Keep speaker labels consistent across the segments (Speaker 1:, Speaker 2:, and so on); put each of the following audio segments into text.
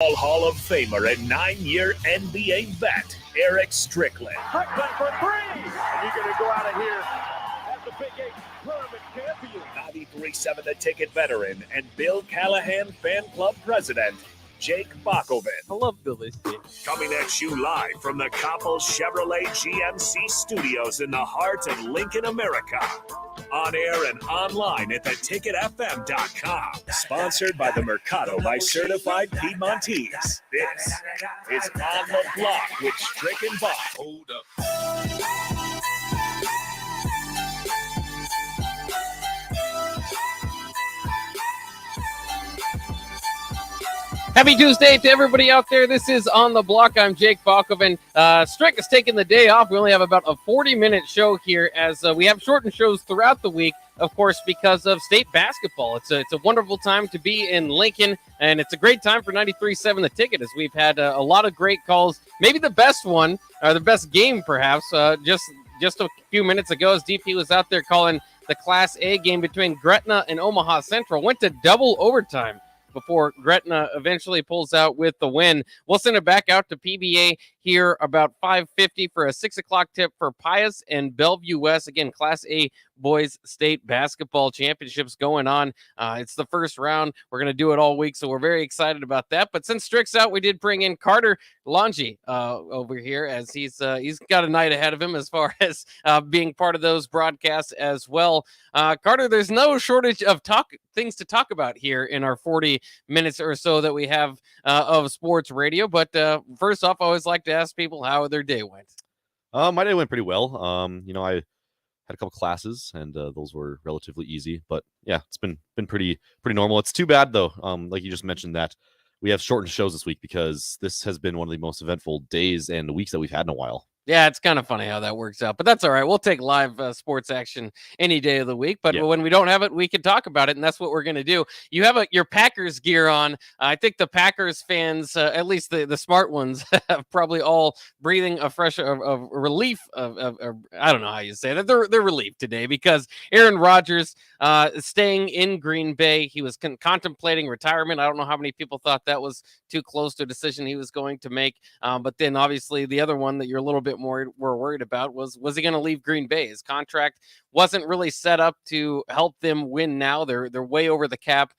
Speaker 1: Hall of Famer and 9-year NBA vet, Eric Strickland.
Speaker 2: Strickland for three! And you're going to go out of here as the Big Eight tournament champion.
Speaker 1: 93.7 The Ticket veteran and Bill Callahan fan club president, Jake Bakoven.
Speaker 3: I love Billy's team.
Speaker 1: Coming at you live from the Coppel Chevrolet GMC studios in the heart of Lincoln, America. On air and online at theticketfm.com. Sponsored by the Mercado by Certified Piedmontese. This is On the Block with Strick and Bach. Hold up.
Speaker 3: Happy Tuesday to everybody out there. This is On the Block. I'm Jake Bakoven. Strick is taking the day off. We only have about a 40-minute show here as we have shortened shows throughout the week, of course, because of state basketball. It's a wonderful time to be in Lincoln, and it's a great time for 93.7 The Ticket as we've had a lot of great calls. Maybe the best one, or the best game perhaps, just a few minutes ago as DP was out there calling the Class A game between Gretna and Omaha Central. Went to double overtime before Gretna eventually pulls out with the win. We'll send it back out to PBA here about 5:50 for a 6 o'clock tip for Pius and Bellevue West. Again, Class A boys state basketball championships going on. It's the first round. We're going to do it all week, so we're very excited about that. But since Strick's out, we did bring in Carter Longi over here as he's got a night ahead of him as far as being part of those broadcasts as well. Carter, there's no shortage of things to talk about here in our 40 minutes or so that we have of sports radio. But first off, I always like to ask people how their day went.
Speaker 4: My day went pretty well. I had a couple classes and those were relatively easy, but yeah, it's been pretty normal. It's too bad though. Like you just mentioned that we have shortened shows this week because this has been one of the most eventful days and weeks that we've had in a while. Yeah,
Speaker 3: it's kind of funny how that works out, but that's all right. We'll take live sports action any day of the week, but when we don't have it, we can talk about it, and that's what we're going to do. You have your Packers gear on. I think the Packers fans, at least the smart ones, have probably all breathing a fresh of relief of I don't know how you say that. They're relieved today because Aaron Rodgers is staying in Green Bay. He was contemplating retirement. I don't know how many people thought that was too close to a decision he was going to make, but then obviously the other one that you're a little bit more were worried about was he going to leave Green Bay? His contract wasn't really set up to help them win now. They're way over the cap.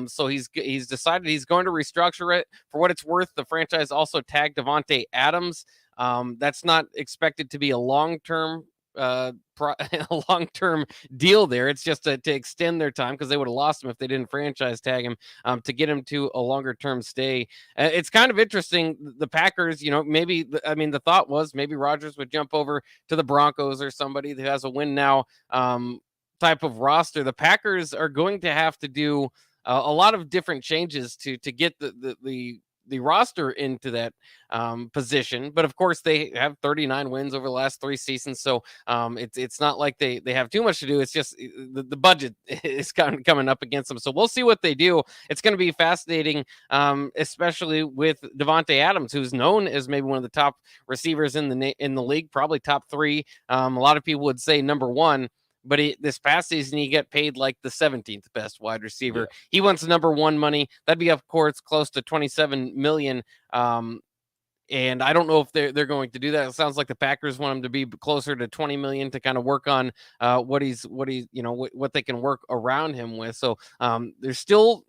Speaker 3: So he's decided he's going to restructure it. For what it's worth, the franchise also tagged Davante Adams. That's not expected to be a long-term deal there. It's just to extend their time because they would have lost him if they didn't franchise tag him to get him to a longer term stay. It's kind of interesting. The Packers, the thought was maybe Rodgers would jump over to the Broncos or somebody who has a win now type of roster. The Packers are going to have to do a lot of different changes to get the roster into that position, but of course they have 39 wins over the last 3 seasons, so it's not like they have too much to do. It's just the budget is kind of coming up against them, so we'll see what they do. It's going to be fascinating, especially with Davante Adams, who's known as maybe one of the top receivers in the league, probably top 3. A lot of people would say number 1. But this past season, he got paid like the 17th best wide receiver. Yeah. He wants number 1 money. That'd be, of course, close to $27 million. And I don't know if they're going to do that. It sounds like the Packers want him to be closer to $20 million to kind of work on what they can work around him with. So there's still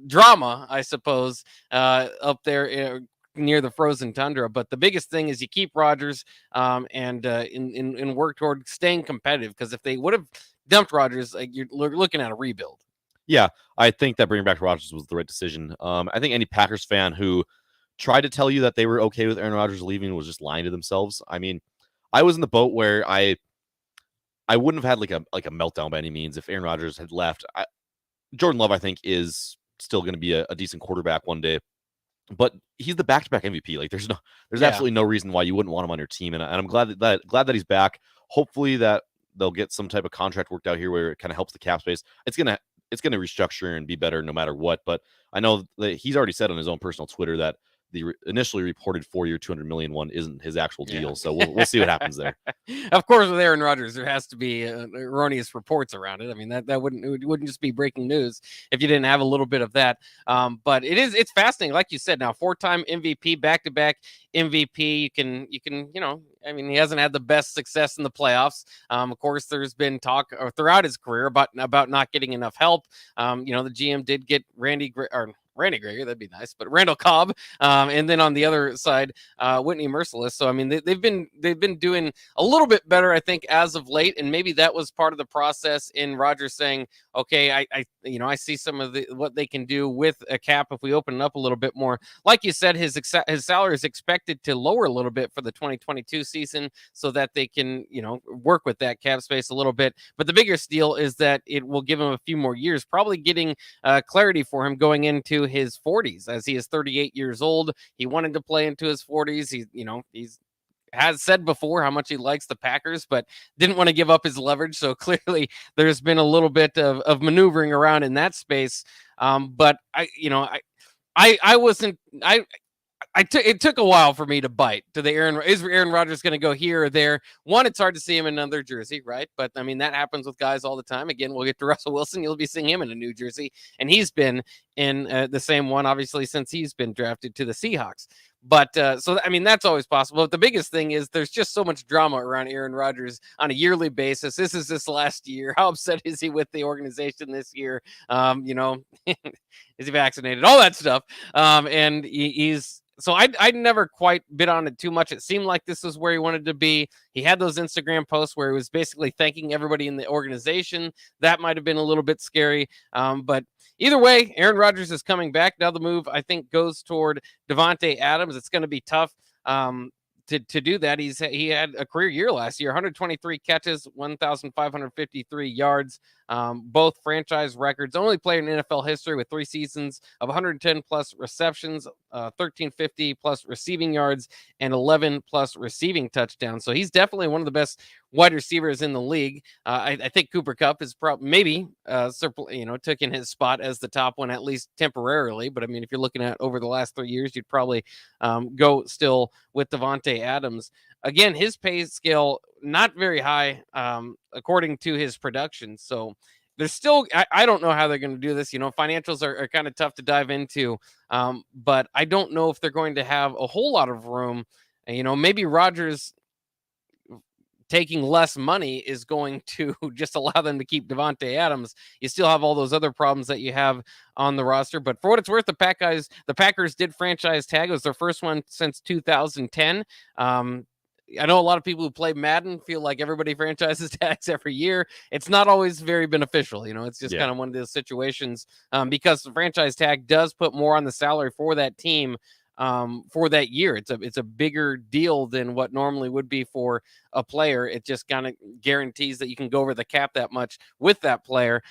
Speaker 3: drama, I suppose, up there near the frozen tundra, but the biggest thing is you keep Rodgers and work toward staying competitive, because if they would have dumped Rodgers, you're looking at a rebuild.
Speaker 4: Yeah, I think that bringing back Rodgers was the right decision. I think any Packers fan who tried to tell you that they were okay with Aaron Rodgers leaving was just lying to themselves. I mean, I was in the boat where I wouldn't have had like a meltdown by any means if Aaron Rodgers had left. Jordan Love, I think, is still going to be a decent quarterback one day. But he's the back-to-back MVP. Like there's absolutely no reason why you wouldn't want him on your team. And I'm glad that he's back. Hopefully that they'll get some type of contract worked out here where it kind of helps the cap space. It's gonna restructure and be better no matter what. But I know that he's already said on his own personal Twitter that the initially reported 4-year, $200 million one isn't his actual deal. So we'll see what happens there.
Speaker 3: Of course, with Aaron Rodgers, there has to be erroneous reports around it. I mean, that wouldn't just be breaking news if you didn't have a little bit of that. But it's fascinating, like you said. Now, 4-time MVP, back-to-back MVP. You can I mean, he hasn't had the best success in the playoffs. Of course, there's been talk throughout his career about not getting enough help. The GM did get Randy Greger, that'd be nice, but Randall Cobb, and then on the other side, Whitney Mercilus. So I mean, they've been doing a little bit better, I think, as of late, and maybe that was part of the process in Rodgers saying, okay, I see some of what they can do with a cap if we open it up a little bit more. Like you said, his salary is expected to lower a little bit for the 2022 season so that they can work with that cap space a little bit. But the biggest deal is that it will give him a few more years, probably getting clarity for him going into his 40s, as he is 38 years old. He wanted to play into his 40s. He's has said before how much he likes the Packers, but didn't want to give up his leverage. So clearly there's been a little bit of maneuvering around in that space. But it took a while for me to bite to is Aaron Rodgers going to go here or there? One, it's hard to see him in another jersey, right? But I mean, that happens with guys all the time. Again, we'll get to Russell Wilson. You'll be seeing him in a new jersey, and he's been in the same one, obviously, since he's been drafted to the Seahawks. But so, I mean, that's always possible. But the biggest thing is there's just so much drama around Aaron Rodgers on a yearly basis. This is his last year. How upset is he with the organization this year? Is he vaccinated? All that stuff. And he's so I never quite bit on it too much. It seemed like this is where he wanted to be. He had those Instagram posts where he was basically thanking everybody in the organization. That might have been a little bit scary. But either way, Aaron Rodgers is coming back. Now the move, I think, goes toward Davante Adams. It's going to be tough to do that. He had a career year last year, 123 catches, 1,553 yards, both franchise records. Only player in NFL history with 3 seasons of 110 plus receptions, 1,350 plus receiving yards, and 11 plus receiving touchdowns. So he's definitely one of the best wide receivers in the league. I think Cooper Kupp is maybe taking his spot as the top one, at least temporarily. But I mean, if you're looking at over the last 3 years, you'd probably go still with Davante Adams. Again, his pay scale not very high according to his production. So there's still, I don't know how they're going to do this. Financials are kind of tough to dive into, but I don't know if they're going to have a whole lot of room. Maybe Rodgers taking less money is going to just allow them to keep Davante Adams. You still have all those other problems that you have on the roster. But for what it's worth, the Packers did franchise tag. It was their first one since 2010. I know a lot of people who play Madden feel like everybody franchises tags every year. It's not always very beneficial. It's just kind of one of those situations because the franchise tag does put more on the salary for that team for that year. It's a bigger deal than what normally would be for a player. It just kind of guarantees that you can go over the cap that much with that player.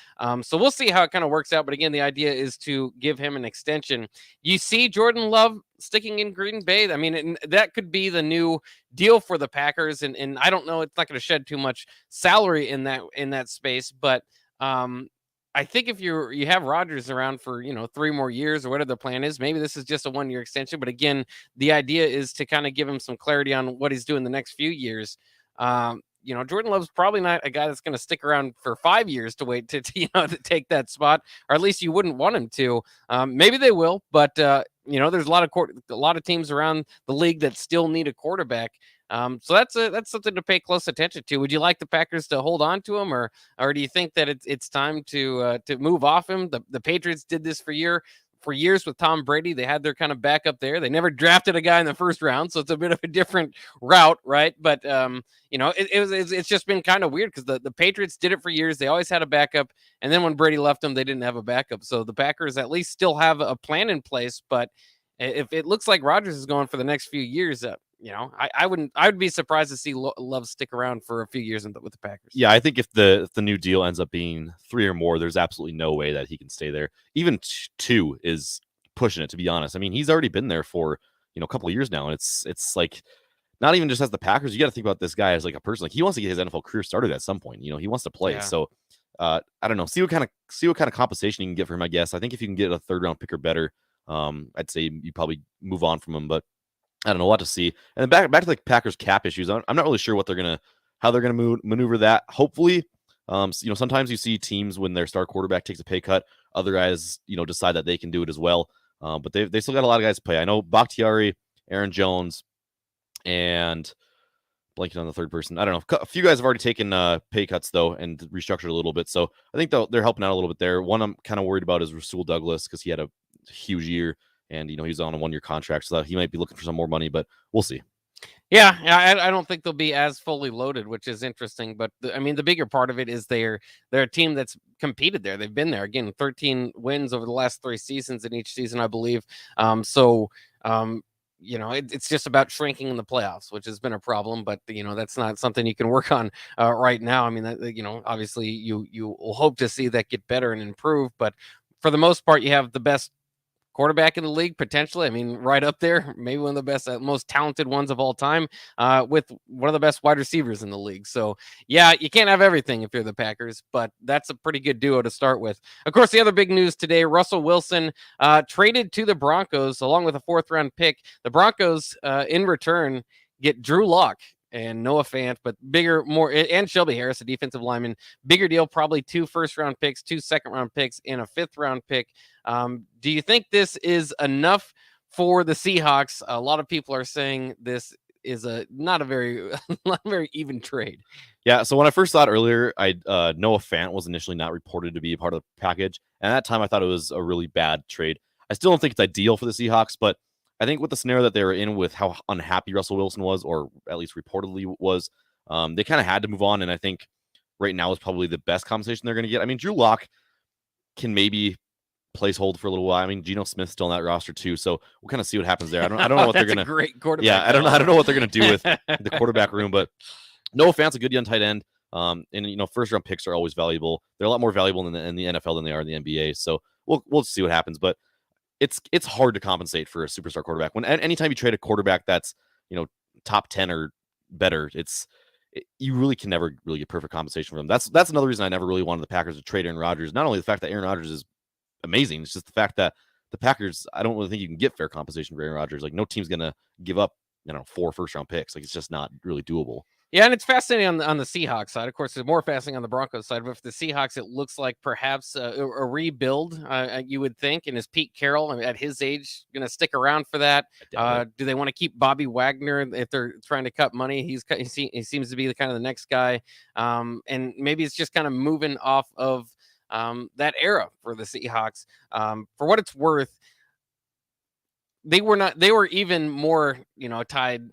Speaker 3: So we'll see how it kind of works out. But again, the idea is to give him an extension. You see Jordan Love sticking in Green Bay. I mean, that could be the new deal for the Packers. And I don't know, it's not going to shed too much salary in that space, but I think if you have Rodgers around for 3 more years or whatever the plan is, maybe this is just a 1-year extension. But again, the idea is to kind of give him some clarity on what he's doing the next few years. Jordan Love's probably not a guy that's going to stick around for 5 years to wait to take that spot, or at least you wouldn't want him to. Maybe they will, but there's a lot of teams around the league that still need a quarterback. So that's something to pay close attention to. Would you like the Packers to hold on to him, or do you think that it's time to move off him? The Patriots did this for years with Tom Brady. They had their kind of backup there. They never drafted a guy in the first round, so it's a bit of a different route, right? But it's just been kind of weird because the Patriots did it for years. They always had a backup, and then when Brady left them, they didn't have a backup. So the Packers at least still have a plan in place. But if it looks like Rodgers is going for the next few years, I would be surprised to see Love stick around for a few years with the Packers.
Speaker 4: Yeah, I think if the new deal ends up being 3 or more, there's absolutely no way that he can stay there. Even 2 is pushing it, to be honest. I mean, he's already been there for a couple of years now, and it's like not even just as the Packers. You got to think about this guy as like a person. Like he wants to get his NFL career started at some point. He wants to play. Yeah. So I don't know. See what kind of compensation you can get for him. I guess I think if you can get a 3rd round pick or better, I'd say you probably move on from him, but I don't know what to see. And then back to the Packers cap issues. I'm not really sure how they're gonna maneuver that. Hopefully, sometimes you see teams when their star quarterback takes a pay cut, other guys, decide that they can do it as well. But they still got a lot of guys to play. I know Bakhtiari, Aaron Jones, and blanking on the third person. I don't know. A few guys have already taken pay cuts though and restructured a little bit. So I think they're helping out a little bit there. One I'm kind of worried about is Rasul Douglas because he had a huge year and he's on a 1-year contract, so he might be looking for some more money, but we'll see.
Speaker 3: Yeah, I don't think they'll be as fully loaded, which is interesting. But the bigger part of it is they're a team that's competed there. They've been there again, 13 wins over the last 3 seasons in each season, I believe. It's just about shrinking in the playoffs, which has been a problem. But that's not something you can work on right now. I mean, obviously you will hope to see that get better and improve. But for the most part, you have the best quarterback in the league, potentially. I mean, right up there, maybe one of the best, most talented ones of all time, with one of the best wide receivers in the league. So, yeah, you can't have everything if you're the Packers, but that's a pretty good duo to start with. Of course, the other big news today, Russell Wilson traded to the Broncos along with a 4th-round pick. The Broncos, in return, get Drew Lock and Noah Fant, but and Shelby Harris, a defensive lineman. Bigger deal, probably 2 first-round picks, 2 second-round picks, and a 5th-round pick. Do you think this is enough for the Seahawks? A lot of people are saying this is not a very even trade.
Speaker 4: Yeah, so when I first saw it earlier, Noah Fant was initially not reported to be a part of the package, and at that time I thought it was a really bad trade. I still don't think it's ideal for the Seahawks, but I think with the scenario that they were in with how unhappy Russell Wilson was, or at least reportedly was, they kind of had to move on, and I think right now is probably the best compensation they're going to get. I mean, Drew Lock can maybe placehold for a little while. I mean, Geno Smith's still in that roster too, so we'll kind of see what happens there. I don't know what they're gonna.
Speaker 3: Great quarterback.
Speaker 4: Yeah, I don't know what they're gonna do with the quarterback room, but Noah Fant's a good young tight end. And first round picks are always valuable. They're a lot more valuable in the NFL than they are in the NBA. So we'll see what happens. But it's hard to compensate for a superstar quarterback. When anytime you trade a quarterback that's top 10 or better, you really can never really get perfect compensation for them. That's another reason I never really wanted the Packers to trade Aaron Rodgers. Not only the fact that Aaron Rodgers is amazing, it's just the fact that the Packers, I don't really think you can get fair compensation for Aaron Rodgers. Like, no team's gonna give up 4 first-round picks. Like, it's just not really doable.
Speaker 3: Yeah, and it's fascinating on the Seahawks side. Of course, it's more fascinating on the Broncos side. But for the Seahawks, it looks like perhaps a rebuild, you would think. And is Pete Carroll, at his age, going to stick around for that? Do they want to keep Bobby Wagner if they're trying to cut money? He seems to be the kind of the next guy. And maybe it's just kind of moving off of that era for the Seahawks. For what it's worth, they were even more, tied.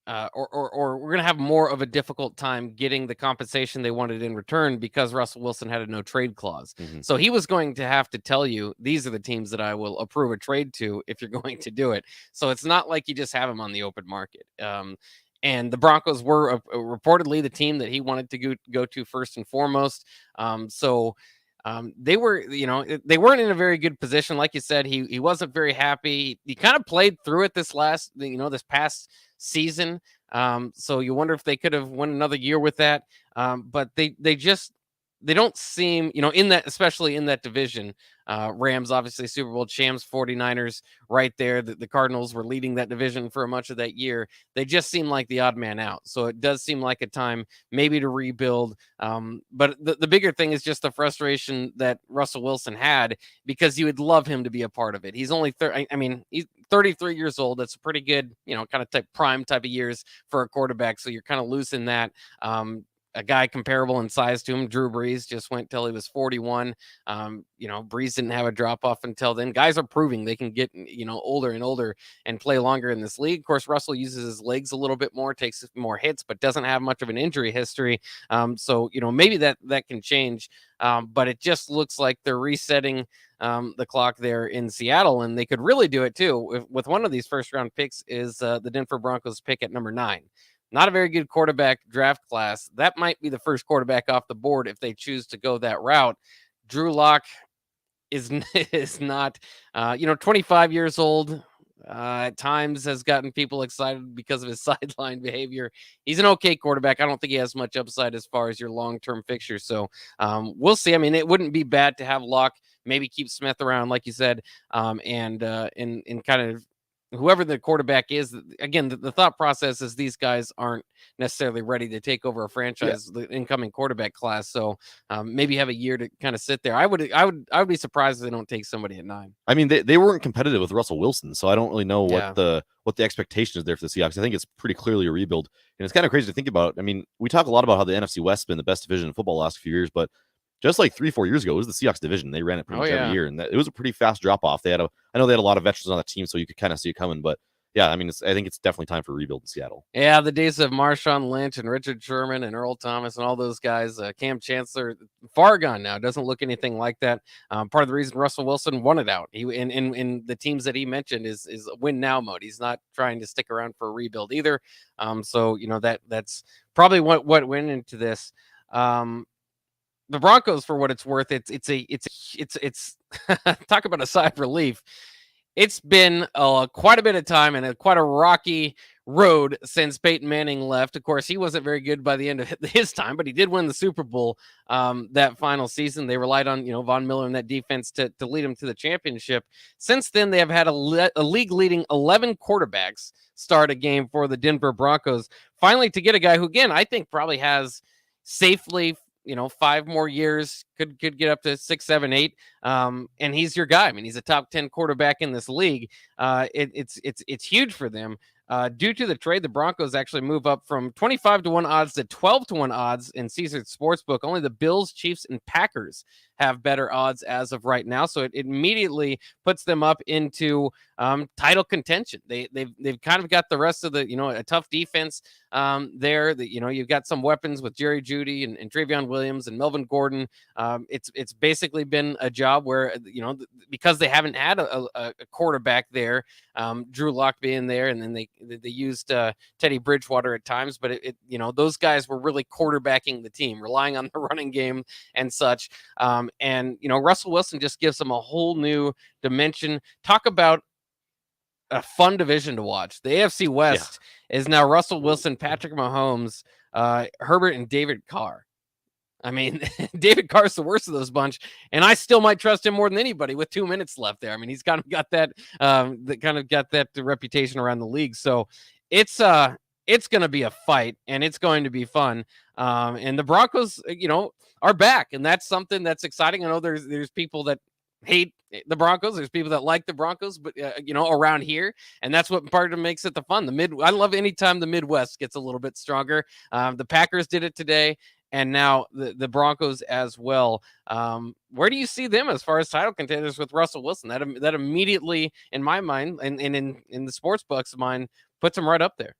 Speaker 3: Or we're going to have more of a difficult time getting the compensation they wanted in return because Russell Wilson had a no trade clause.
Speaker 4: Mm-hmm.
Speaker 3: So he was going to have to tell you, these are the teams that I will approve a trade to if you're going to do it. So it's not like you just have him on the open market. And the Broncos were reportedly the team that he wanted to go to first and foremost. They were, they weren't in a very good position. Like you said, he wasn't very happy. He kind of played through it this past season. So you wonder if they could have won another year with that. But they don't seem, in that, especially in that division, Rams, obviously Super Bowl champs, 49ers right there. The Cardinals were leading that division for much of that year. They just seem like the odd man out. So it does seem like a time maybe to rebuild. But the bigger thing is just the frustration that Russell Wilson had, because you would love him to be a part of it. He's only he's 33 years old. That's a pretty good, kind of prime type of years for a quarterback. So you're kind of losing that. A guy comparable in size to him, Drew Brees, just went till he was 41. Brees didn't have a drop off until then. Guys are proving they can get, older and older and play longer in this league. Of course, Russell uses his legs a little bit more, takes more hits, but doesn't have much of an injury history. So maybe that can change. But it just looks like they're resetting the clock there in Seattle, and they could really do it too. With one of these first round picks is the Denver Broncos pick at number 9. Not a very good quarterback draft class. That might be the first quarterback off the board if they choose to go that route. Drew Lock is not, 25 years old. At times has gotten people excited because of his sideline behavior. He's an okay quarterback. I don't think he has much upside as far as your long-term fixture. So we'll see. I mean, it wouldn't be bad to have Locke maybe keep Smith around, like you said, and kind of whoever the quarterback is. Again, the thought process is these guys aren't necessarily ready to take over a franchise, the incoming quarterback class. So maybe have a year to kind of sit there. I would be surprised if they don't take somebody at 9.
Speaker 4: I mean, they weren't competitive with Russell Wilson, so I don't really know
Speaker 3: Yeah.
Speaker 4: what the expectation is there for the Seahawks. I think it's pretty clearly a rebuild, and it's kind of crazy to think about. I mean, we talk a lot about how the NFC West has been the best division in football the last few years, but just like 3-4 years ago, it was the Seahawks division. They ran it pretty much every year, and it was a pretty fast drop off. I know they had a lot of veterans on the team, so you could kind of see it coming. But yeah, I mean, I think it's definitely time for a rebuild in Seattle.
Speaker 3: Yeah, the days of Marshawn Lynch and Richard Sherman and Earl Thomas and all those guys, Cam Chancellor, far gone now. Doesn't look anything like that. Part of the reason Russell Wilson wanted out, he in the teams that he mentioned is win now mode. He's not trying to stick around for a rebuild either. So that's probably what went into this. The Broncos, for what it's worth, it's talk about a sigh of relief. It's been quite a bit of time and quite a rocky road since Peyton Manning left. Of course, he wasn't very good by the end of his time, but he did win the Super Bowl that final season. They relied on Von Miller and that defense to lead them to the championship. Since then, they have had a league-leading 11 quarterbacks start a game for the Denver Broncos. Finally, to get a guy who, again, I think probably has safely 5 more years, could get up to 6, 7, 8. And he's your guy. I mean, he's a top 10 quarterback in this league. It's huge for them. Due to the trade, the Broncos actually move up from 25-1 odds to 12-1 odds in Caesars Sportsbook. Only the Bills, Chiefs, and Packers have better odds as of right now. So it immediately puts them up into title contention. They've kind of got the rest of the, a tough defense there. That you've got some weapons with Jerry Jeudy and Travion Williams and Melvin Gordon. It's basically been a job where because they haven't had a quarterback there, Drew Lock being there, and then they used Teddy Bridgewater at times, but those guys were really quarterbacking the team, relying on the running game and such. And Russell Wilson just gives them a whole new dimension. Talk about a fun division to watch. The AFC West is now Russell Wilson, Patrick Mahomes, Herbert, and David Carr. I mean, David Carr's the worst of those bunch, and I still might trust him more than anybody with 2 minutes left there. I mean, he's kind of got that, reputation around the league. So it's going to be a fight, and it's going to be fun. And the Broncos, are back, and that's something that's exciting. I know there's people that hate the Broncos. There's people that like the Broncos, but around here, and that's what part of it makes it the fun. I love anytime the Midwest gets a little bit stronger. The Packers did it today, and now the Broncos as well. Where do you see them as far as title contenders with Russell Wilson? That immediately, in my mind, and in the sports books' mind, puts them right up there.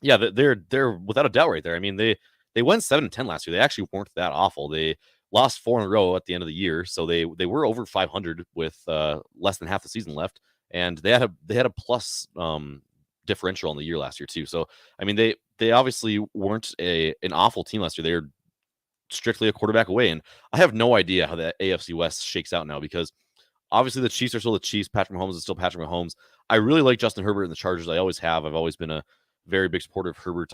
Speaker 4: Yeah, they're without a doubt right there. I mean, they went 7-10 last year. They actually weren't that awful. They lost 4 in a row at the end of the year, so they were over 500 with less than half the season left, and they had a plus differential on the year last year too. So I mean, they obviously weren't an awful team last year. They were strictly a quarterback away, and I have no idea how the AFC West shakes out now, because obviously the Chiefs are still the Chiefs. Patrick Mahomes is still Patrick Mahomes. I really like Justin Herbert and the Chargers. I always have. I've always been a very big supporter of Herbert.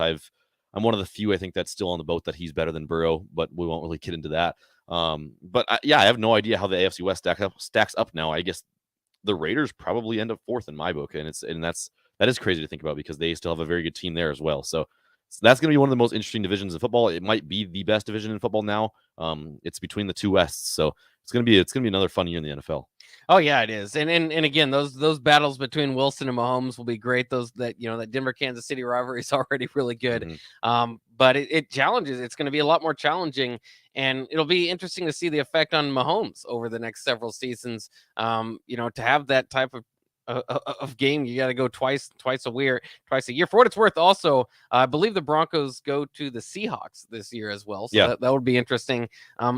Speaker 4: I'm one of the few, I think, that's still on the boat that he's better than Burrow, but we won't really get into that. But I have no idea how the AFC West stacks up now. I guess the Raiders probably end up 4th in my book, and that is crazy to think about, because they still have a very good team there as well. So that's going to be one of the most interesting divisions in football. It might be the best division in football now. It's between the two Wests, so it's going to be another fun year in the NFL.
Speaker 3: Oh yeah, it is. And again, those battles between Wilson and Mahomes will be great. That Denver Kansas City rivalry is already really good. Mm-hmm. But it challenges. It's going to be a lot more challenging, and it'll be interesting to see the effect on Mahomes over the next several seasons. To have that type of game, you got to go twice a year. For what it's worth, also, I believe the Broncos go to the Seahawks this year as well. So that would be interesting.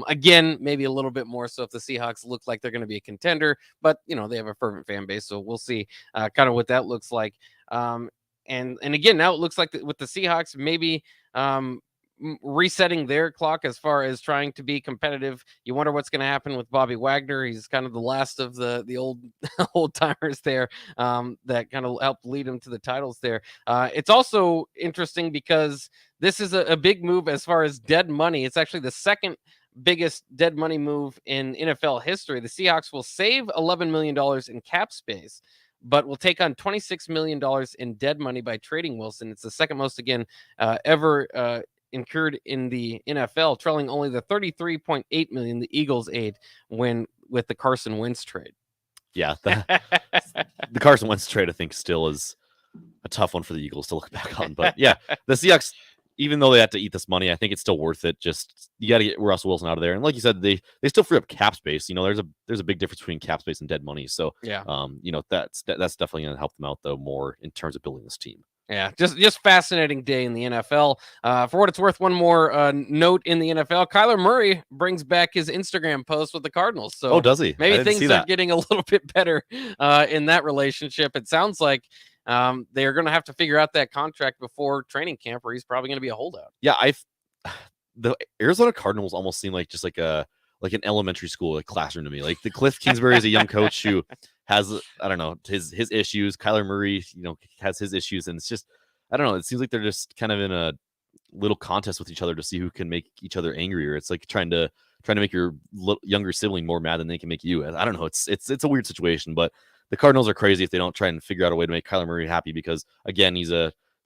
Speaker 3: Again, maybe a little bit more so if the Seahawks look like they're going to be a contender, but they have a fervent fan base, so we'll see kind of what that looks like. And again, now it looks like with the Seahawks, maybe resetting their clock as far as trying to be competitive. You wonder what's going to happen with Bobby Wagner. He's kind of the last of the old old timers there that kind of helped lead him to the titles there. It's also interesting because this is a big move as far as dead money. It's actually the second biggest dead money move in NFL history. The Seahawks will save $11 million in cap space, but will take on $26 million in dead money by trading Wilson. It's the second most, again, ever incurred in the NFL, trailing only the $33.8 million the Eagles aid with the Carson Wentz trade.
Speaker 4: Yeah, the Carson Wentz trade, I think, still is a tough one for the Eagles to look back on. But yeah, the Seahawks, even though they have to eat this money, I think it's still worth it. Just you got to get Russell Wilson out of there, and like you said, they still free up cap space. You know, there's a big difference between cap space and dead money. So
Speaker 3: yeah,
Speaker 4: you know, that's definitely going to help them out though more in terms of building this team.
Speaker 3: Yeah, just fascinating day in the NFL. For what it's worth, one more note in the NFL: Kyler Murray brings back his Instagram post with the Cardinals. So,
Speaker 4: does he?
Speaker 3: Maybe things are getting a little bit better in that relationship. It sounds like they're going to have to figure out that contract before training camp, or he's probably going to be a holdout.
Speaker 4: Yeah, the Arizona Cardinals almost seem like just like an elementary school classroom to me. Like the Cliff Kingsbury is a young coach who has, I don't know, his issues. Kyler Murray, you know, has his issues, and it's just, I don't know. It seems like they're just kind of in a little contest with each other to see who can make each other angrier. It's like trying to make your younger sibling more mad than they can make you. I don't know. It's a weird situation, but the Cardinals are crazy if they don't try and figure out a way to make Kyler Murray happy, because again, he's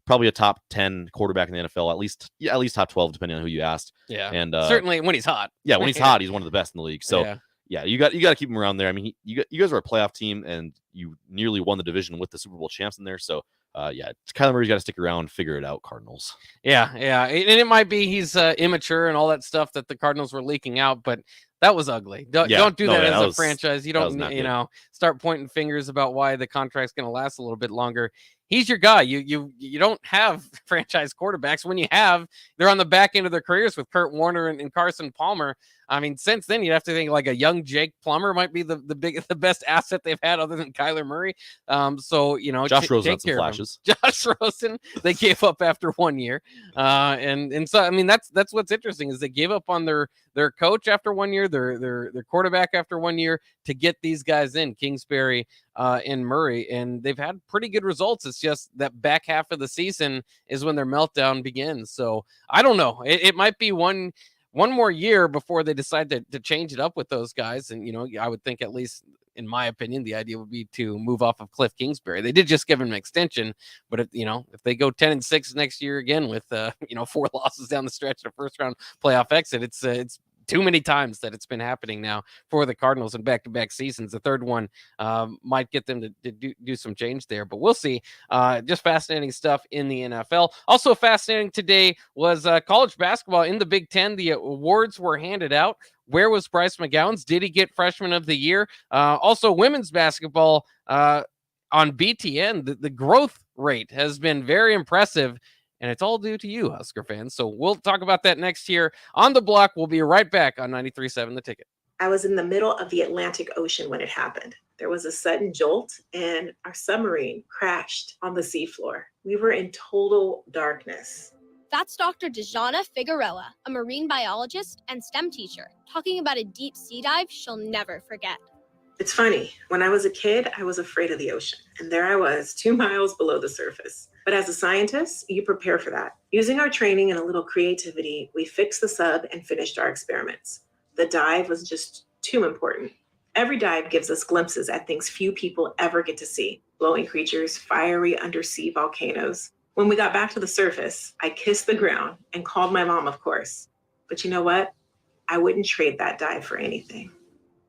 Speaker 4: probably a top 10 quarterback in the NFL, at least top 12, depending on who you asked.
Speaker 3: Yeah,
Speaker 4: and
Speaker 3: certainly when he's hot.
Speaker 4: Yeah, when he's hot, he's one of the best in the league. So yeah, you got to keep him around there. I mean, you guys are a playoff team, and you nearly won the division with the Super Bowl champs in there. So yeah, Kyler Murray's got to stick around, figure it out, Cardinals.
Speaker 3: Yeah, and it might be he's immature and all that stuff that the Cardinals were leaking out, but that was ugly. Don't do that as a franchise. You don't start pointing fingers about why the contract's going to last a little bit longer. He's your guy. You don't have franchise quarterbacks. When you have, they're on the back end of their careers with Kurt Warner and Carson Palmer. I mean, since then, you'd have to think like a young Jake Plummer might be the best asset they've had other than Kyler Murray. So, you know,
Speaker 4: Josh Rosen had some flashes.
Speaker 3: Josh Rosen, they gave up after 1 year. And so, I mean, that's what's interesting is they gave up on their coach after 1 year, their quarterback after 1 year to get these guys in, Kingsbury and Murray, and they've had pretty good results. It's just that back half of the season is when their meltdown begins. So I don't know. It might be one more year before they decide to change it up with those guys. And, you know, I would think, at least in my opinion, the idea would be to move off of Cliff Kingsbury. They did just give him an extension, but if they go 10-6 next year again with 4 losses down the stretch in a first round playoff exit, it's too many times that it's been happening now for the Cardinals in back-to-back seasons. The third one might get them to do some change there, but we'll see. Just fascinating stuff in the NFL. Also fascinating today was college basketball in the Big Ten. The awards were handed out. Where was Bryce McGowens? Did he get Freshman of the Year? Also, women's basketball on BTN, the growth rate has been very impressive. And it's all due to you, Husker fans. So we'll talk about that next year on The Block. We'll be right back on 93.7 The Ticket.
Speaker 5: I was in the middle of the Atlantic Ocean when it happened. There was a sudden jolt, and our submarine crashed on the seafloor. We were in total darkness.
Speaker 6: That's Dr. Dejana Figueroa, a marine biologist and STEM teacher, talking about a deep sea dive she'll never forget.
Speaker 5: It's funny. When I was a kid, I was afraid of the ocean. And there I was, 2 miles below the surface. But as a scientist, you prepare for that. Using our training and a little creativity, we fixed the sub and finished our experiments. The dive was just too important. Every dive gives us glimpses at things few people ever get to see. Glowing creatures, fiery undersea volcanoes. When we got back to the surface, I kissed the ground and called my mom, of course. But you know what? I wouldn't trade that dive for anything.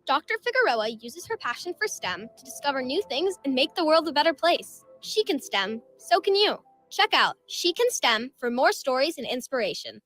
Speaker 6: Dr. Figueroa uses her passion for STEM to discover new things and make the world a better place. She can STEM, so can you. Check out She Can STEM for more stories and inspiration.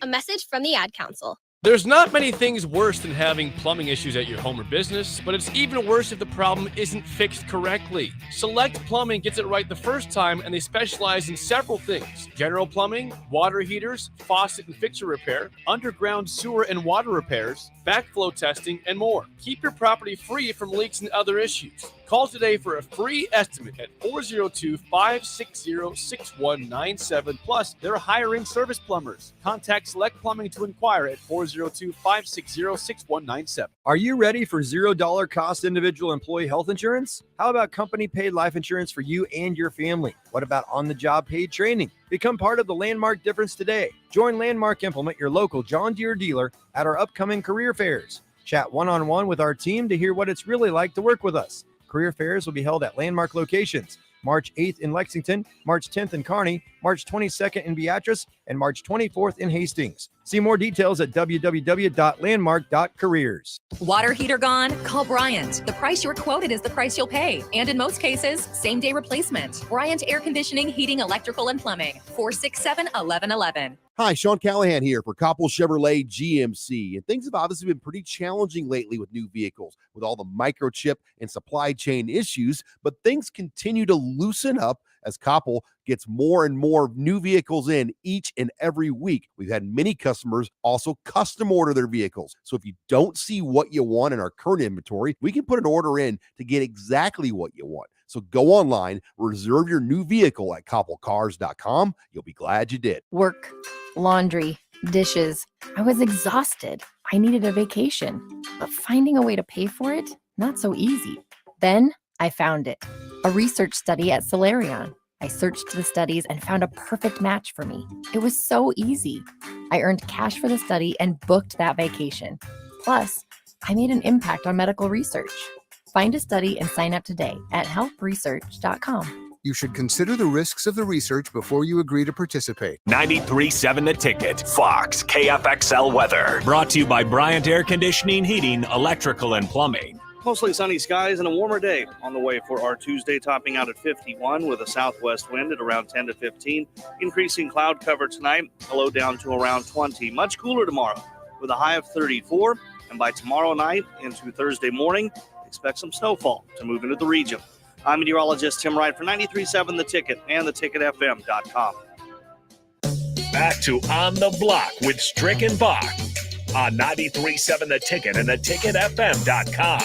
Speaker 6: A message from the Ad Council.
Speaker 7: There's not many things worse than having plumbing issues at your home or business, but it's even worse if the problem isn't fixed correctly. Select Plumbing gets it right the first time, and they specialize in several things: general plumbing, water heaters, faucet and fixture repair, underground sewer and water repairs, backflow testing, and more. Keep your property free from leaks and other issues. Call today for a free estimate at 402-560-6197. Plus, they're hiring service plumbers. Contact Select Plumbing to inquire at 402-560-6197.
Speaker 8: Are you ready for $0 cost individual employee health insurance? How about company paid life insurance for you and your family? What about on-the-job paid training? Become part of the Landmark difference today. Join Landmark Implement, your local John Deere dealer, at our upcoming career fairs. Chat one-on-one with our team to hear what it's really like to work with us. Career fairs will be held at Landmark locations. March 8th in Lexington, March 10th in Kearney, March 22nd in Beatrice, and March 24th in Hastings. See more details at www.landmark.careers.
Speaker 9: Water heater gone? Call Bryant. The price you're quoted is the price you'll pay. And in most cases, same-day replacement. Bryant Air Conditioning, Heating, Electrical, and Plumbing. 467-1111.
Speaker 10: Hi, Sean Callahan here for Coppell Chevrolet GMC. And things have obviously been pretty challenging lately with new vehicles, with all the microchip and supply chain issues, but things continue to loosen up as Coppell gets more and more new vehicles in each and every week. We've had many customers also custom order their vehicles. So if you don't see what you want in our current inventory, we can put an order in to get exactly what you want. So go online, reserve your new vehicle at CoppellCars.com. You'll be glad you did.
Speaker 11: Work, laundry, dishes. I was exhausted. I needed a vacation, but finding a way to pay for it, not so easy. Then I found it. A research study at Solarion. I searched the studies and found a perfect match for me. It was so easy. I earned cash for the study and booked that vacation. Plus, I made an impact on medical research. Find a study and sign up today at helpresearch.com.
Speaker 12: You should consider the risks of the research before you agree to participate.
Speaker 1: 93.7 The Ticket, Fox, KFXL weather. Brought to you by Bryant Air Conditioning, Heating, Electrical, and Plumbing.
Speaker 13: Mostly sunny skies and a warmer day on the way for our Tuesday, topping out at 51 with a southwest wind at around 10 to 15. Increasing cloud cover tonight, a low down to around 20. Much cooler tomorrow with a high of 34. And by tomorrow night into Thursday morning, expect some snowfall to move into the region. I'm meteorologist Tim Wright for 93.7 The Ticket and theticketfm.com.
Speaker 1: Back to On the Block with Strick and Bach on 93.7 The Ticket and theticketfm.com.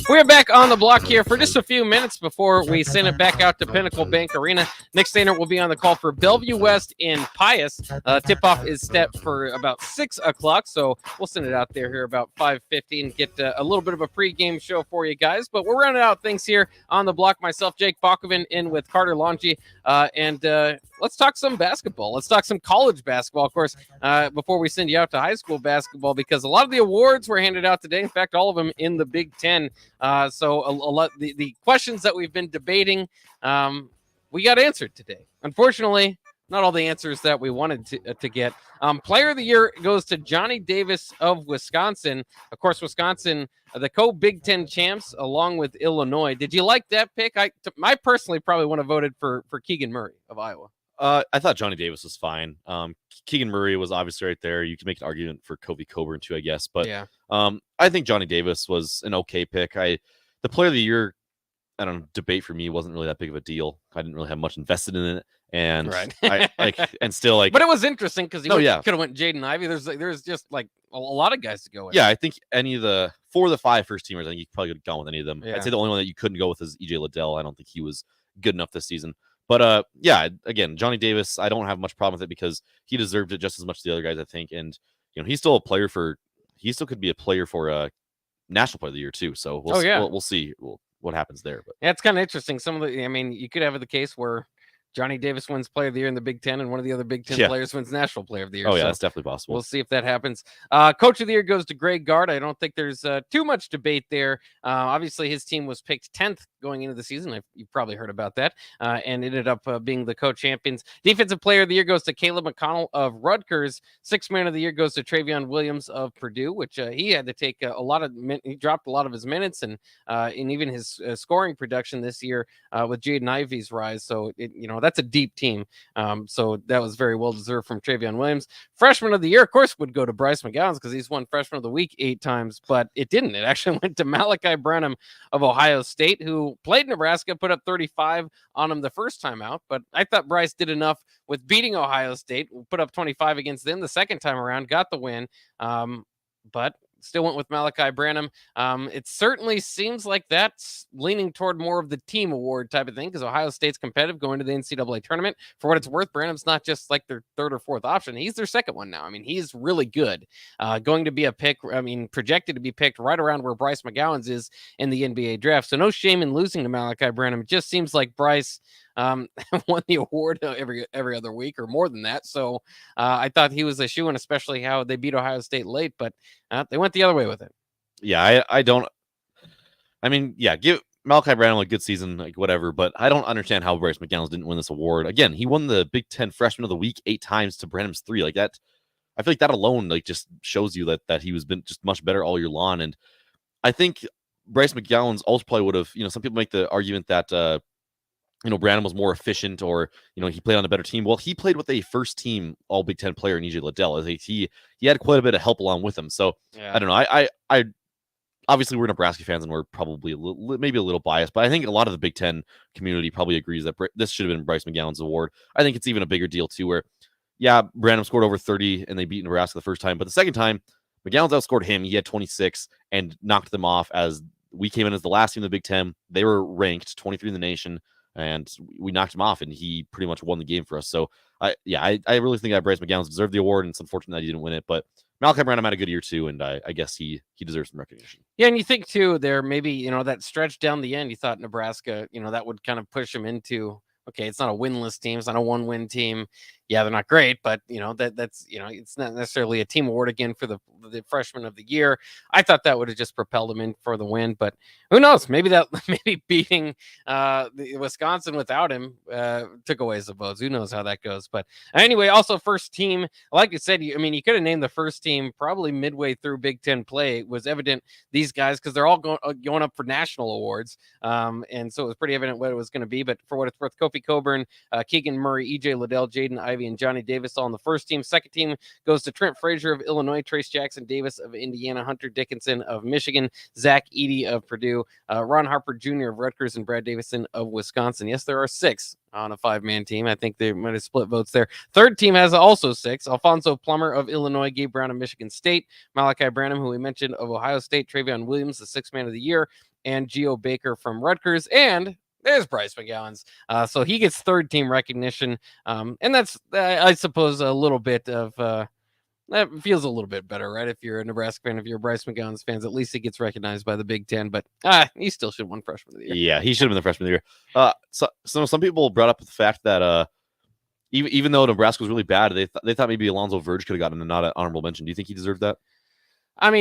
Speaker 3: We're back on the block here for just a few minutes before we send it back out to Pinnacle Bank Arena. Nick Stainer will be on the call for Bellevue West in Pius. Tip-off is set for about 6 o'clock, so we'll send it out there here about 5:50 and get a little bit of a pregame show for you guys. But we're rounding out things here on the block. Myself, Jake Bakoven, in with Carter Longy, and let's talk some basketball. Let's talk some college basketball, of course, before we send you out to high school basketball, because a lot of the awards were handed out today. In fact, all of them in the Big Ten. So a lot the questions that we've been debating, we got answered today. Unfortunately, not all the answers that we wanted to get. Player of the Year goes to Johnny Davis of Wisconsin. Of course, Wisconsin, the co-Big Ten champs, along with Illinois. Did you like that pick? I personally probably would have voted for Keegan Murray of Iowa.
Speaker 4: I thought Johnny Davis was fine. Keegan Murray was obviously right there. You can make an argument for Kobe Coburn too, I guess. But
Speaker 3: yeah.
Speaker 4: I think Johnny Davis was an okay pick. The Player of the Year, I don't know, debate for me wasn't really that big of a deal. I didn't really have much invested in it, and
Speaker 3: right.
Speaker 4: But
Speaker 3: it was interesting because could have went Jaden Ivey. There's just like a lot of guys to go with.
Speaker 4: Yeah, I think any of the 4 of the 5 first teamers, I think you probably could have gone with any of them.
Speaker 3: Yeah.
Speaker 4: I'd say the only one that you couldn't go with is EJ Liddell. I don't think he was good enough this season. But yeah, again, Johnny Davis, I don't have much problem with it because he deserved it just as much as the other guys, I think. And he's still he still could be a player for a National Player of the Year too. So we'll see what happens there. But
Speaker 3: yeah, it's kind of interesting. You could have the case where Johnny Davis wins Player of the Year in the Big Ten, and one of the other Big Ten players wins National Player of the Year.
Speaker 4: Oh, yeah, that's definitely possible.
Speaker 3: We'll see if that happens. Coach of the Year goes to Greg Gard. I don't think there's too much debate there. Obviously, his team was picked 10th going into the season. You've probably heard about that, and ended up being the co-champions. Defensive Player of the Year goes to Caleb McConnell of Rutgers. Sixth Man of the Year goes to Travion Williams of Purdue, which he had to take he dropped a lot of his minutes and even his scoring production this year with Jaden Ivey's rise. So, that's a deep team. So that was very well deserved from Travion Williams. Freshman of the Year, of course, would go to Bryce McGowens because he's won Freshman of the Week 8 times, but it didn't. It actually went to Malachi Branham of Ohio State, who played Nebraska, put up 35 on him the first time out. But I thought Bryce did enough with beating Ohio State, put up 25 against them the second time around, got the win. but still went with Malachi Branham. It certainly seems like that's leaning toward more of the team award type of thing because Ohio State's competitive going to the NCAA tournament. For what it's worth, Branham's not just like their third or fourth option. He's their second one now. I mean, he's really good. Going to be a pick, projected to be picked right around where Bryce McGowens is in the NBA draft. So no shame in losing to Malachi Branham. It just seems like Bryce won the award every other week or more than that. So I thought he was a shoo-in, especially how they beat Ohio State late, but they went the other way with it.
Speaker 4: Yeah, give Malachi Branham a good season, like whatever, but I don't understand how Bryce McGowens didn't win this award. Again, he won the Big Ten Freshman of the Week 8 times to Branham's 3. Like that, I feel like that alone like just shows you that he was been just much better all year long. And I think Bryce McGowens also probably would have, some people make the argument that Branham was more efficient or, he played on a better team. Well, he played with a first team all Big Ten player in EJ Liddell. He had quite a bit of help along with him. So yeah. I don't know. I obviously we're Nebraska fans and we're probably maybe a little biased, but I think a lot of the Big Ten community probably agrees that this should have been Bryce McGowens' award. I think it's even a bigger deal too, where Branham scored over 30 and they beat Nebraska the first time, but the second time McGowens outscored him. He had 26 and knocked them off as we came in as the last team in the Big Ten. They were ranked 23 in the nation. And we knocked him off, and he pretty much won the game for us. So, I really think that Bryce McGowens deserved the award, and it's unfortunate that he didn't win it. But Malachi Branham had a good year, too, and I guess he deserves some recognition.
Speaker 3: Yeah, and you think, too, there maybe, that stretch down the end, you thought Nebraska, that would kind of push him into, okay, it's not a winless team. It's not a one-win team. Yeah, they're not great, but, that's it's not necessarily a team award again for the freshman of the year. I thought that would have just propelled him in for the win, but who knows? Maybe beating Wisconsin without him took away some votes. Who knows how that goes? But anyway, also first team, like you said, you could have named the first team probably midway through Big Ten play. It was evident these guys, because they're all going up for national awards. And so it was pretty evident what it was going to be. But for what it's worth, Kofi Coburn, Keegan Murray, EJ Liddell, Jaden Ivey, and Johnny Davis all on the first team. Second team goes to Trent Frazier of Illinois, Trace Jackson Davis of Indiana, Hunter Dickinson of Michigan, Zach Edey of Purdue, Ron Harper Jr. of Rutgers, and Brad Davison of Wisconsin. Yes, there are 6 on a 5-man team. I think they might have split votes there. Third team has also 6. Alfonso Plummer of Illinois, Gabe Brown of Michigan State, Malachi Branham, who we mentioned, of Ohio State, Travion Williams, the 6th man of the year, and Geo Baker from Rutgers, and there's Bryce McGowens. So he gets third team recognition. And that's, I suppose, a little bit of, that feels a little bit better, right? If you're a Nebraska fan, if you're a Bryce McGowens fan, at least he gets recognized by the Big Ten, but he still should have won freshman of the year.
Speaker 4: Yeah, he should have been the freshman of the year. So some people brought up the fact that, even though Nebraska was really bad, they thought maybe Alonzo Verge could have gotten not an honorable mention. Do you think he deserved that?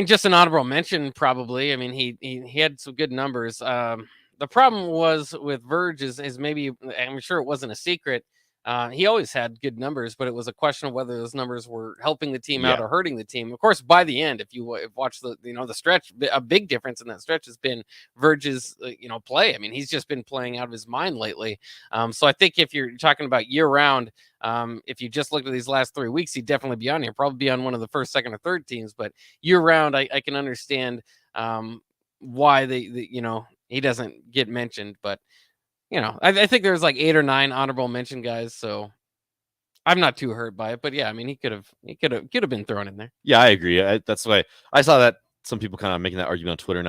Speaker 3: Just an honorable mention, probably. He had some good numbers. The problem was with Verge is maybe, I'm sure it wasn't a secret. He always had good numbers, but it was a question of whether those numbers were helping the team out or hurting the team. Of course, by the end, if you watch the stretch, a big difference in that stretch has been Verge's play. He's just been playing out of his mind lately. So I think if you're talking about year round, if you just looked at these last 3 weeks, he'd definitely be on here, probably be on one of the first, second, or third teams. But year round, I can understand why he doesn't get mentioned, but I think there's like 8 or 9 honorable mention guys, so I'm not too hurt by it. But yeah, he could have been thrown in there.
Speaker 4: Yeah, I agree. That's why I saw that some people kind of making that argument on Twitter, and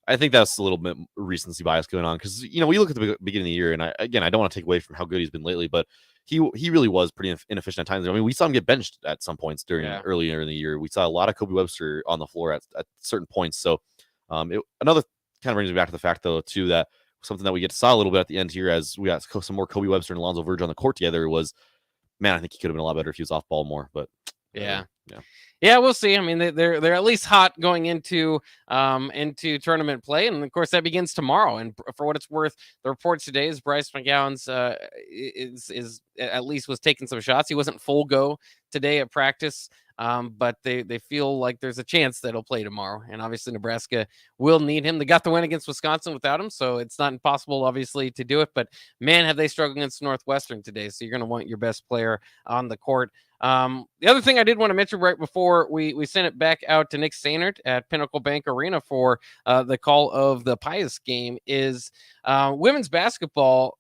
Speaker 4: I think that's a little bit recency bias going on because we look at the beginning of the year, and I don't want to take away from how good he's been lately, but he really was pretty inefficient at times. We saw him get benched at some points earlier in the year. We saw a lot of Kobe Webster on the floor at certain points. So another kind of brings me back to the fact, though, too, that something that we get to saw a little bit at the end here as we got some more Kobe Webster and Alonzo Verge on the court together was, man, I think he could have been a lot better if he was off ball more. But
Speaker 3: yeah, we'll see. They're at least hot going into tournament play, and of course that begins tomorrow. And for what it's worth, the report today is Bryce McGowens is at least was taking some shots. He wasn't full go today at practice. But they feel like there's a chance that he'll play tomorrow. And obviously Nebraska will need him. They got the win against Wisconsin without him, so it's not impossible, obviously, to do it. But, man, have they struggled against Northwestern today. So you're going to want your best player on the court. The other thing I did want to mention right before we sent it back out to Nick Sainert at Pinnacle Bank Arena for the call of the Pius game is women's basketball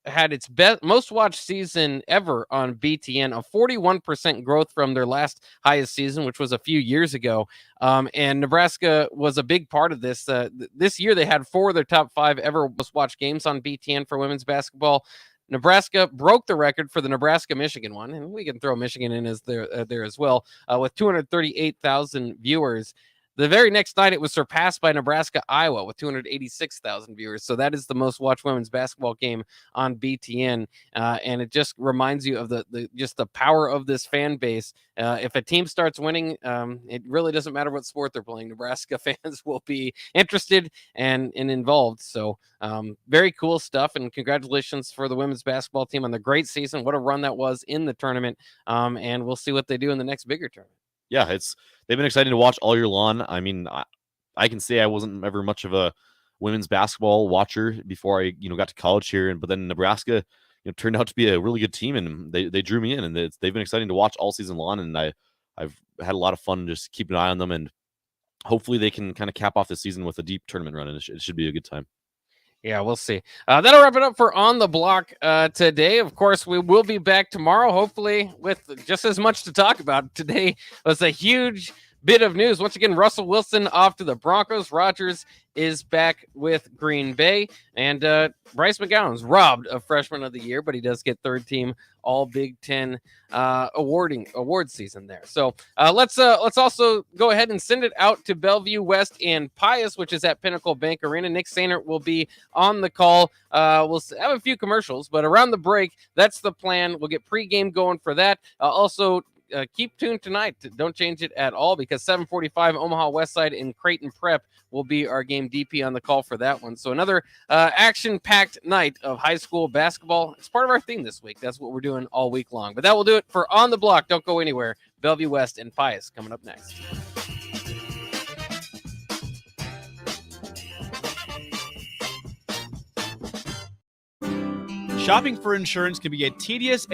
Speaker 3: had its most watched season ever on BTN, a 41% growth from their last highest season, which was a few years ago. And Nebraska was a big part of this. This year, they had 4 of their top 5 ever most watched games on BTN for women's basketball. Nebraska broke the record for the Nebraska-Michigan one, and we can throw Michigan in as there as well, with 238,000 viewers. The very next night, it was surpassed by Nebraska-Iowa with 286,000 viewers. So that is the most watched women's basketball game on BTN, and it just reminds you of the power of this fan base. If a team starts winning, it really doesn't matter what sport they're playing. Nebraska fans will be interested and involved. So very cool stuff, and congratulations for the women's basketball team on the great season. What a run that was in the tournament, and we'll see what they do in the next bigger tournament.
Speaker 4: Yeah, they've been exciting to watch all year long. I mean, I can say I wasn't ever much of a women's basketball watcher before I got to college here, but then Nebraska turned out to be a really good team, and they drew me in, and they've been exciting to watch all season long, and I've had a lot of fun just keeping an eye on them, and hopefully they can kind of cap off the season with a deep tournament run, and it should be a good time. Yeah,
Speaker 3: we'll see. That'll wrap it up for On the Block today. Of course, we will be back tomorrow, hopefully, with just as much to talk about. Today was a huge bit of news. Once again, Russell Wilson off to the Broncos. Rodgers is back with Green Bay. And Bryce McGowan's robbed of Freshman of the Year, but he does get third team All Big Ten award season there. So let's also go ahead and send it out to Bellevue West and Pius, which is at Pinnacle Bank Arena. Nick Sainert will be on the call. We'll have a few commercials, but around the break, that's the plan. We'll get pregame going for that. Also, keep tuned tonight. Don't change it at all, because 7:45 Omaha Westside and Creighton Prep will be our game. DP on the call for that one. So another action-packed night of high school basketball. It's part of our theme this week. That's what we're doing all week long. But that will do it for On the Block. Don't go anywhere. Bellevue West and Pius coming up next.
Speaker 14: Shopping for insurance can be a tedious